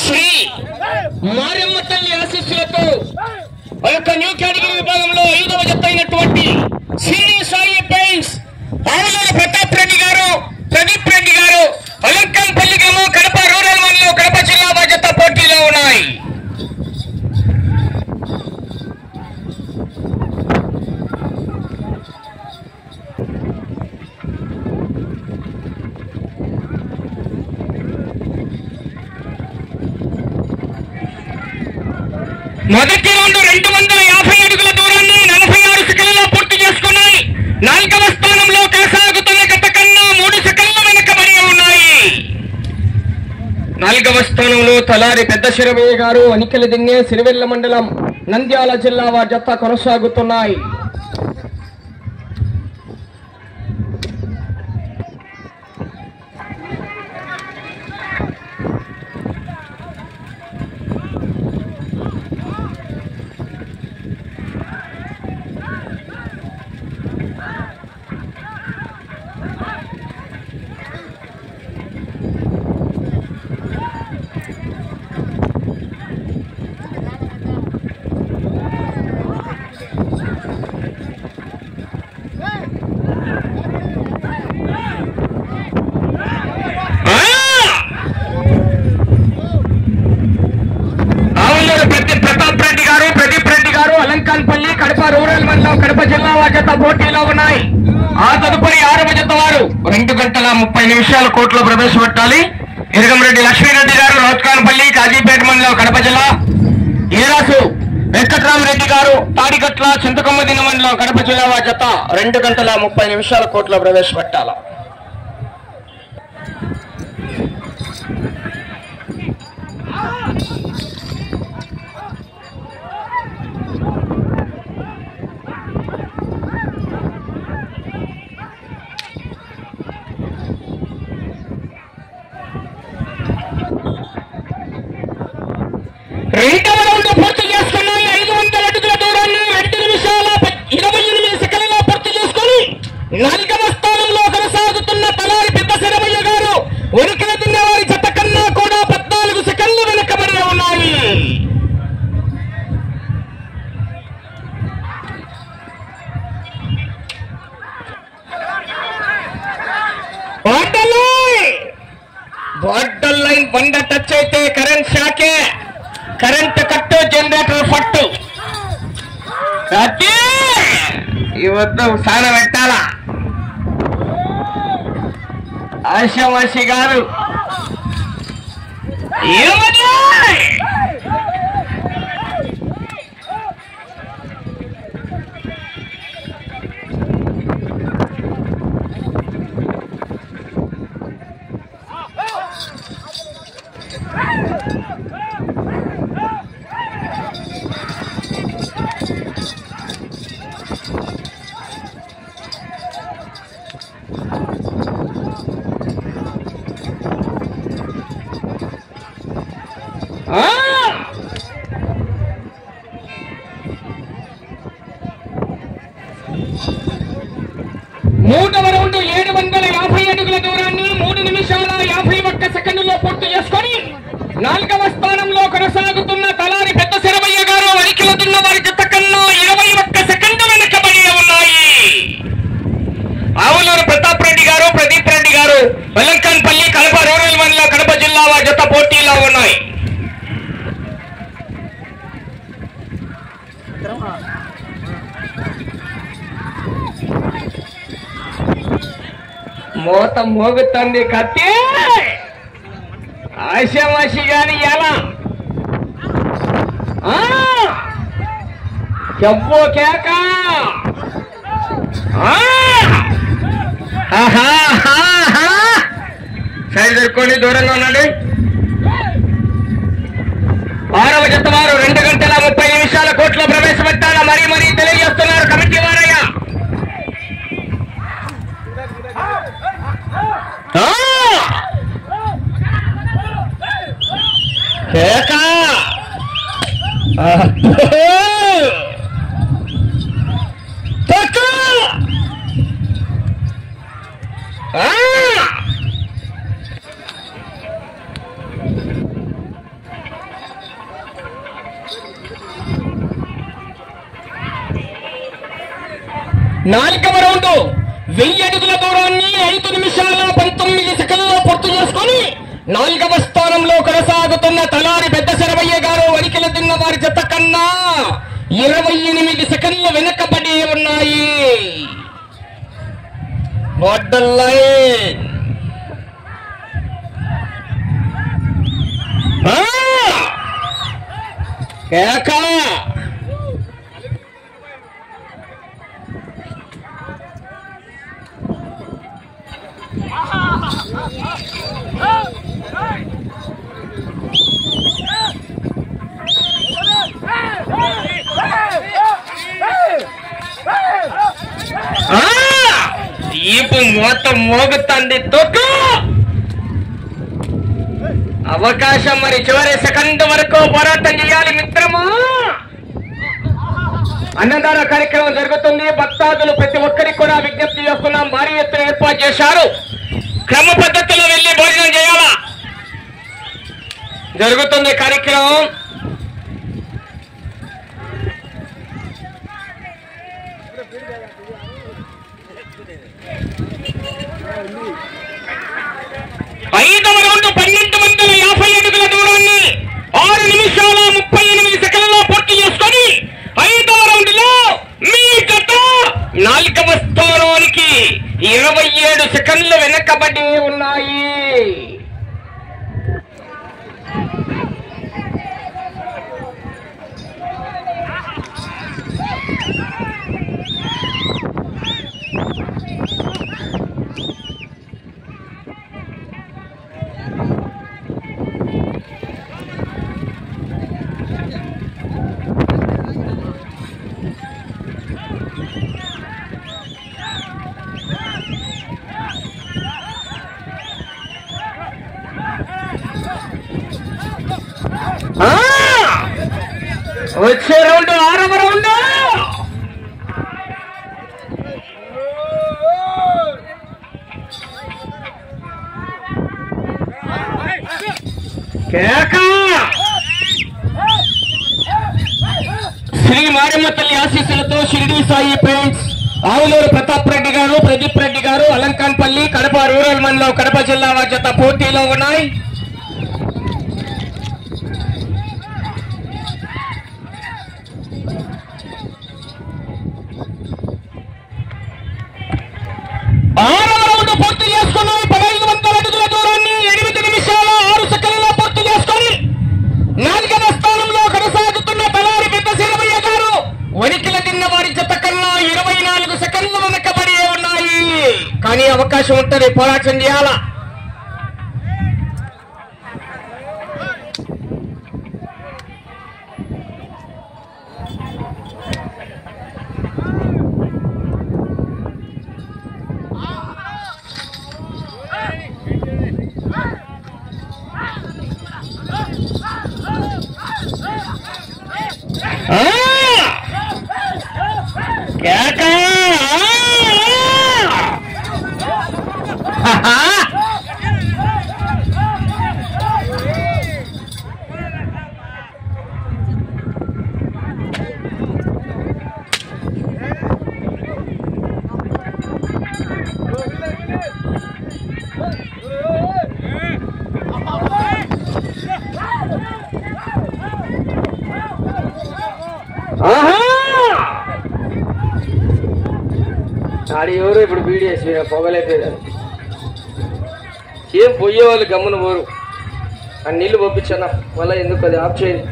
శ్రీ మారెమ్మ తల్లి ఆశీస్సులతో new category విభాగంలో 5వ జత అయినటువంటి సినీ సాయి పెయింట్స్ ఆవుల ప్రతాప్ రెడ్డి గారు, ప్రదీప్ రెడ్డి గారు అలంకంపల్లి గ్రామం కడప రూరల్ మండలం కడప జిల్లా జత పోటీలో ఉన్నాయి. మొదటి రౌండ్ 250 అడుగుల దూరాన్ని 46 సెకండ్లలో పూర్తి చేసుకున్నాయి. 4వ స్థానంలో కొనసాగుతున్న గత కన్నా 3 సెకండ్ల వెనకబడి ఉన్నాయి. 4వ స్థానంలో తలారి పెద్ద శిరవయ్య గారు, అనికల దిన్నె, సిరివెల్ల మండలం నంద్యాల జిల్లా వారి జత కొనసాగుతున్నాయి. అలంకాన్పల్లి కడప రూరల్ మండలం కడప జిల్లా జత పోటీలో ఉన్నాయి. ఆ తదుపరి 6వ జత వారు 2 గంటల 30 నిమిషాల కోర్టులో ప్రవేశపెట్టాలి. ఇరగంరెడ్డి లక్ష్మీరెడ్డి గారు, రౌత్కాన్పల్లి కాజీపేట మండలం కడప జిల్లా, ఈరాసు వెంకట్రామరెడ్డి గారు, తాడిగట్ల చింతకొమ్మదిన మండలం కడప జిల్లా జత 2 గంటల 30 నిమిషాల కోర్టులో ప్రవేశపెట్టాలి. రెండవ రౌండ్ పూర్తి చేసుకున్నాయి. 500 అడుగుల దూరాన్ని 2 నిమిషాల 28 సెకండ్లలో పూర్తి చేసుకుని 4వ స్థానంలో కొనసాగుతున్న తలారి పెద్ద శిరవయ్య గారు, ఉనికిల దిన్నెవారి జత కన్నా కూడా 14 సెకండ్లు వెనకబడి ఉన్నాయి. బార్డర్ లైన్ బండ టచ్ అయితే కరెంట్ షాకే, కరెంట్ కట్టు, జనరేటర్ ఫట్టు. అది ఈ వద్ద సాన పెట్టాలా ఆశావాసి గారు. ఏమని మూడవ రౌండ్ 750 అడుగుల దూరాన్ని 3 నిమిషాల 51 సెకండ్లలో పూర్తి చేసుకొని 4వ స్థానంలో కొనసాగుతున్న తలారి పెద్ద శిరవయ్య గారు, అరికిల దున్నవారి జత కన్నా 21 సెకండ్లు వెనకబడి ఉన్నాయి. ఆవులూరు ప్రతాప్ రెడ్డి గారు, ప్రదీప్ రెడ్డి గారు అలంకాన్పల్లి కడప రూరల్ మండలం కడప జిల్లా వారి జత పోటీలో ఉన్నాయి. మోత మోగుతుంది కత్తి ఆశామాషి గాని ఎలా చెప్పు కేక. సైడ్ దొరుకుని దూరంగా ఉండండి. 6వ జత వారు 2 గంటల 30 నిమిషాల కోర్టులో ప్రవేశపెట్టాల మరీ తెలియజేస్తున్నారు కమిటీ వారయ్య. 4వ రౌండ్ 1000 అడుగుల దూరాన్ని 5 నిమిషాల 19 సెకండ్లలో పూర్తి చేసుకొని 4వ స్థానంలో కొనసాగుతున్న తలారి పెద్ద శరవయ్య గారు వణికిల తిన్న వారి జత కన్నా 28 సెకండ్లు వెనకబడి ఉన్నాయి. ఈపు మూత మోగుతుంది తొట్టు. అవకాశం మరి చివరి సెకండ్ వరకు పోరాటం చేయాలి మిత్రమా. అన్నదాన కార్యక్రమం జరుగుతుంది. భక్తాదులు ప్రతి ఒక్కరికి కూడా విజ్ఞప్తి చేస్తున్నాం. భారీ ఎత్తున ఏర్పాటు చేశారు. క్రమ పద్ధతిలో వెళ్లి భోజనం చేయాలా. జరుగుతుంది కార్యక్రమం. ఐదవ రౌండ్ 1250 అడుగుల దూరాన్ని 6 నిమిషాల 38 సెకండ్లలో పూర్తి చేసుకొని 5వ రౌండ్ లో మీ జత 4వ స్థానానికి 27 సెకండ్లు వెనకబడి ఉన్నాయి. వచ్చే రౌండ్ 6వ రౌండ్. శ్రీ మారమ్మ తల్లి ఆశీస్సులతో షిరిడి సాయి పెయింట్స్, ఆవులూరు ప్రతాప్ రెడ్డి గారు, ప్రదీప్ రెడ్డి గారు, అలంకాన్పల్లి, కడప రూరల్ మండలం, కడప జిల్లా వారి జత పోటీలో ఉన్నాయి. పూర్తి చేసుకున్నాయి. 1500 అడుగుల దూరాన్ని 8 నిమిషాల 6 సెకండ్లలో పూర్తి చేసుకొని 4వ స్థానంలో కొనసాగుతున్న తలారి పెద్ద శరవయ్య గారు వణికిల తిన్న వారి జత కన్నా 24 సెకండ్లు వెనకబడి ఉన్నాయి. కానీ అవకాశం ఉంటుంది, పోరాటం చేయాలా. ఎవరు ఇప్పుడు బీడీఎస్ పొగలైపోయారు. ఏం పోయే వాళ్ళు గమ్మున పోరు. ఆ నీళ్లు పంపించానా మళ్ళీ ఎందుకు అది ఆఫ్ చేయండి.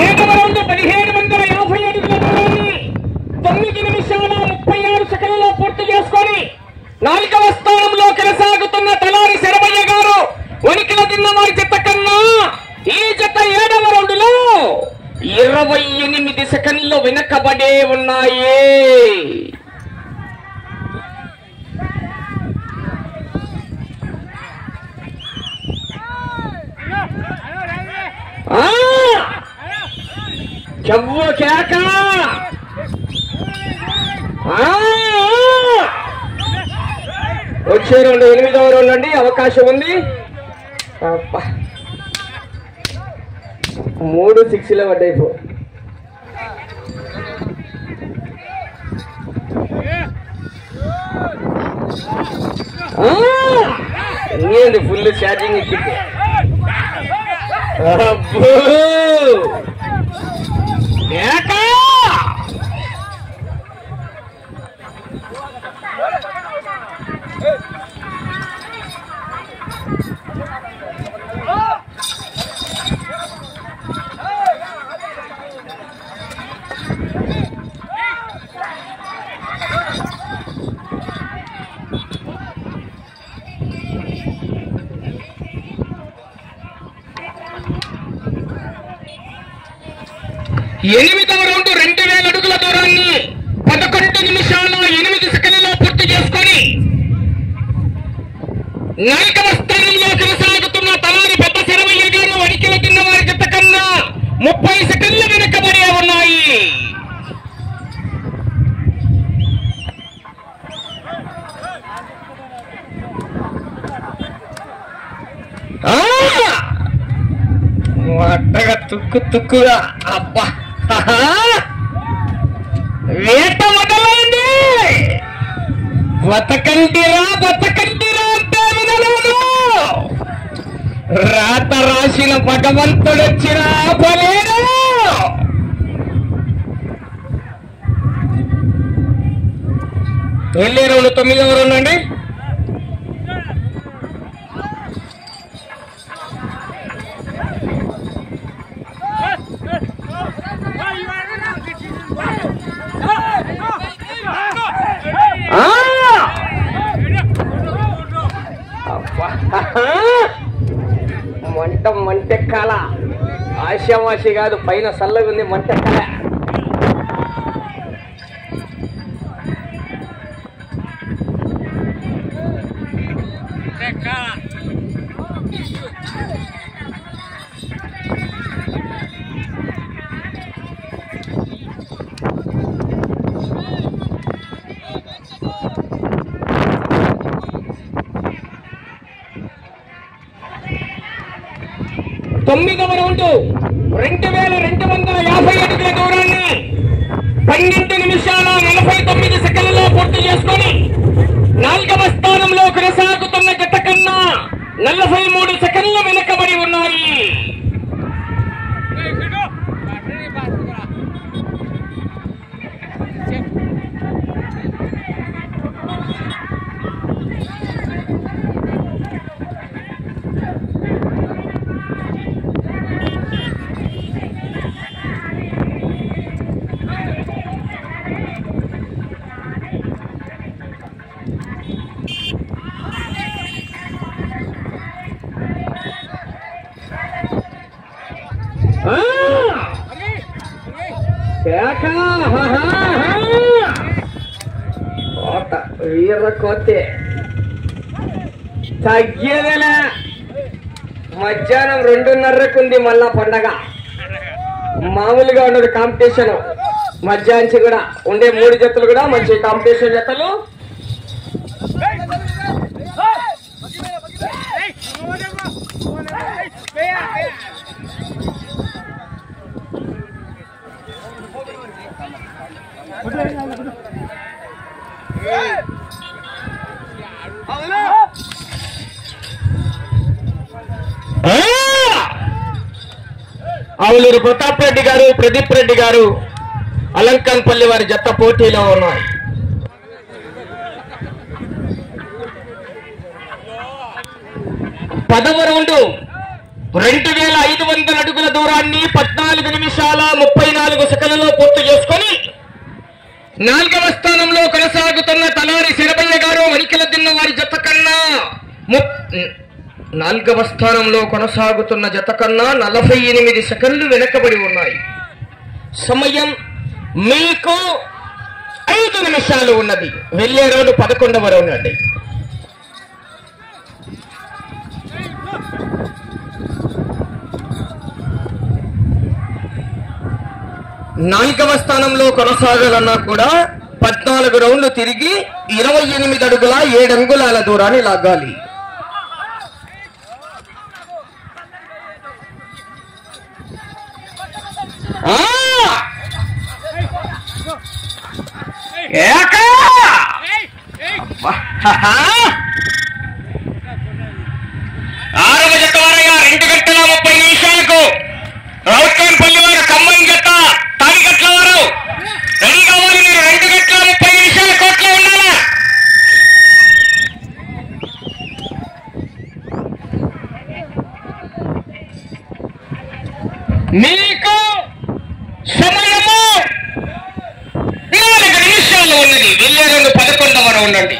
ఏడవ రౌండ్ 1750 అడుగుల దూరాన్ని 9 నిమిషాల 36 సెకండ్లలో పూర్తి చేసుకొని 4వ స్థానంలో కొనసాగుతున్న తలారి శరవయ్య గారు వణికిల తిన్న వారి జత కన్నా ఈ జత 7వ రౌండ్ లో 28 సెకండ్లు వెనకబడే ఉన్నాయి. చెవ్వు కేక వచ్చే 8వ రౌండ్ అండి. అవకాశం ఉంది. మూడు 6 పడ్డాయి. ఇంకేంది ఫుల్ ఛార్జింగ్ ఇచ్చింది. ఎనిమిదవ రౌండ్ 2000 అడుగుల దూరాన్ని 11 నిమిషాలు 8 సెకండ్లలో పూర్తి చేసుకొని 4వ స్థానంలో కొనసాగుతున్న తలారి పెద్ద శరవయ్య గారు వడికిల తిన్న వారి జత కన్నా 30 సెకండ్లు వెనుకబడి ఉన్నాయి. అట్టగా తుక్కుగా అబ్బా వేట మొదలైంది. బతకంటిరా అంటే వినలేదు. రాత రాసిన భగవంతుడొచ్చినా ఆపలేడు. వెళ్ళే రౌండ్ 9వ రౌండ్ అండి. మంటెక్కాల ఆశామాషి కాదు, పైన సల్లగా ఉంది మంటెక్కాల. తొమ్మిదవ రౌండ్ 2250 అడుగుల దూరాన్ని 12 నిమిషాల 49 సెకండ్లలో పూర్తి చేసుకొని 4వ స్థానంలో కొనసాగుతున్న జత కన్నా 43 సెకండ్లు వెనుకబడి ఉన్నాయి. వీర కోతే తగ్గేదేలా. మధ్యాహ్నం 2:30కు ఉంది మళ్ళా పండగ. మామూలుగా ఉన్నది కాంపిటీషన్. మధ్యాహ్నం కూడా ఉండే 3 జతలు కూడా మంచి కాంపిటీషన్ జతలు. ఆవులూరు ప్రతాప్ రెడ్డి గారు, ప్రదీప్ రెడ్డి గారు అలంకాన్పల్లి వారి జత పోటీలో ఉన్నాయి. పదవ రౌండ్ 2500 అడుగుల దూరాన్ని 14 నిమిషాల 34 సెకండ్లలో పూర్తి చేసుకొని 4వ స్థానంలో కొనసాగుతున్న తలారి శరభయ్య గారు వనికిల తిన్న వారి జత కన్నా 4వ స్థానంలో కొనసాగుతున్న జత కన్నా 48 సెకండ్లు వెనకబడి ఉన్నాయి. సమయం మీకు 5 నిమిషాలు ఉన్నది. వెళ్ళే రౌండ్ 11వ రౌండ్ అండి. 4వ స్థానంలో కొనసాగాలన్నా కూడా 14 రౌండ్లు తిరిగి 28 అడుగుల 7 అంగుళాల దూరాన్ని లాగాలి. ఆరవ జత వారయ్యా 2 గంటల 30 నిమిషాలకు రౌత్కాన్పల్లి వారు ఖమ్మం జత తాడిగట్ల వారు రెడీ కావాలి. మీరు 2 గంటల 30 నిమిషాల కోట్లో ఉండాలా? మీకు సమయము 4 నిమిషాలు ఉన్నది. వెళ్ళే 11వ రౌండ్ అండి.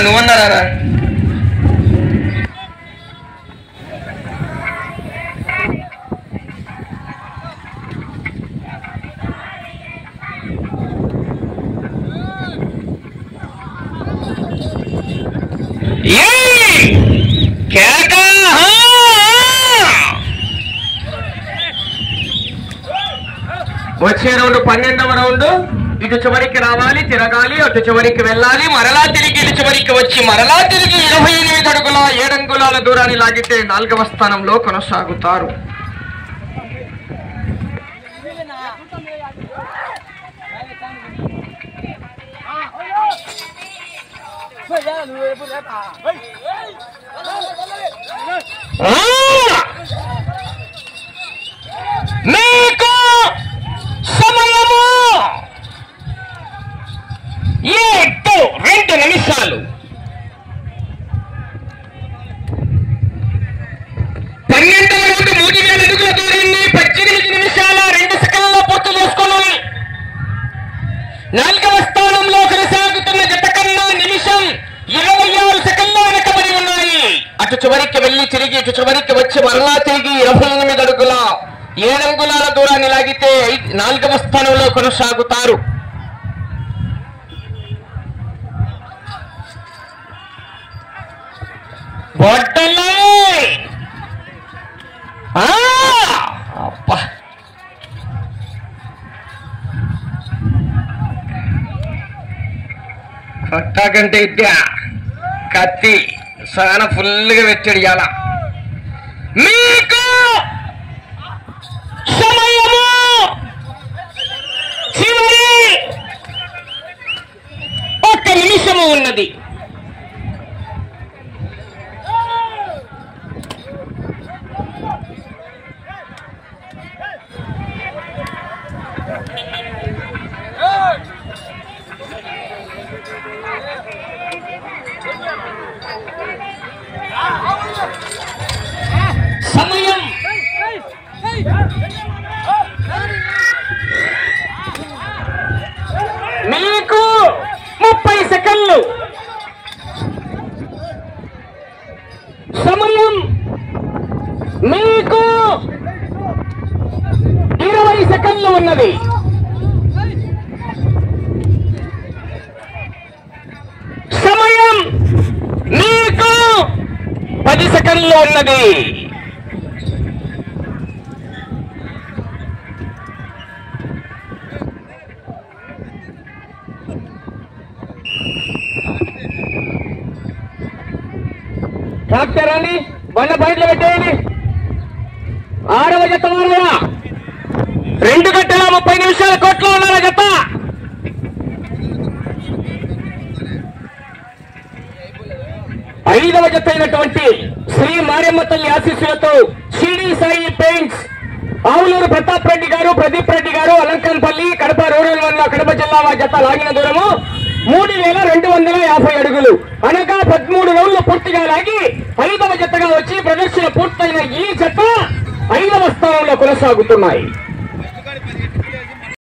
నువ్వన్నారా? వచ్చే రౌండ్ 12వ రౌండ్. ఇటు చివరికి రావాలి, తిరగాలి, అటు చివరికి వెళ్ళాలి, మరలా తిరిగి ఇటు చివరికి వచ్చి మరలా తిరిగి 28 అడుగుల 7 అంగుళాల దూరాన్ని లాగితే 4వ స్థానంలో కొనసాగుతారు. మీకు సమయము 2 నిమిషాలు. 12వ రౌండ్ 3000 అడుగుల దూరాన్ని 18 నిమిషాల 2 సెకండ్లలో పూర్తి చేసుకున్నాయి. 4వ స్థానంలో కొనసాగుతున్న జత కన్నా నిమిషం 26 సెకండ్లు వెనకబడి ఉన్నాయి. అటు చివరికి వెళ్లి తిరిగి ఇటు చివరికి వచ్చి మరలా తిరిగి 28 అడుగుల 7 అంగుళాల దూరాన్ని లాగితే 4వ స్థానంలో కొనసాగుతారు. కొట్టాకంటే ఇద్దా కత్తి చాలా ఫుల్గా పెట్టాడు ఇవాళ. మీకు సమయము చివరి 1 నిమిషము ఉన్నది. సమయం మీకు 30 సెకండ్లు. సమయం మీకు 20 సెకండ్లు ఉన్నది. సమయం మీకు 10 సెకండ్లు ఉన్నది. ట్రాక్టర్ అని బండ బయటలో పెట్టేయండి. 6వ జత వారు 2 గంటల 30 నిమిషాల కోట్లో ఉన్నారా జత. ఐదవ జత అయినటువంటి శ్రీ మారెమ్మ తల్లి ఆశీస్సులతో షిరిడి సాయి పెయింట్స్ ఆవులూరు ప్రతాప్ రెడ్డి గారు, ప్రదీప్ రెడ్డి గారు, అలంకన్పల్లి, కడప రూరల్ మండల కడప జిల్లా వారి జత లాగిన దూరము 3250 అడుగులు అనగా 13 రౌండ్లు పూర్తిగా లాగి 5వ జతగా వచ్చి ప్రదర్శన పూర్తయిన ఈ జత 5వ స్థానంలో కొనసాగుతున్నాయి.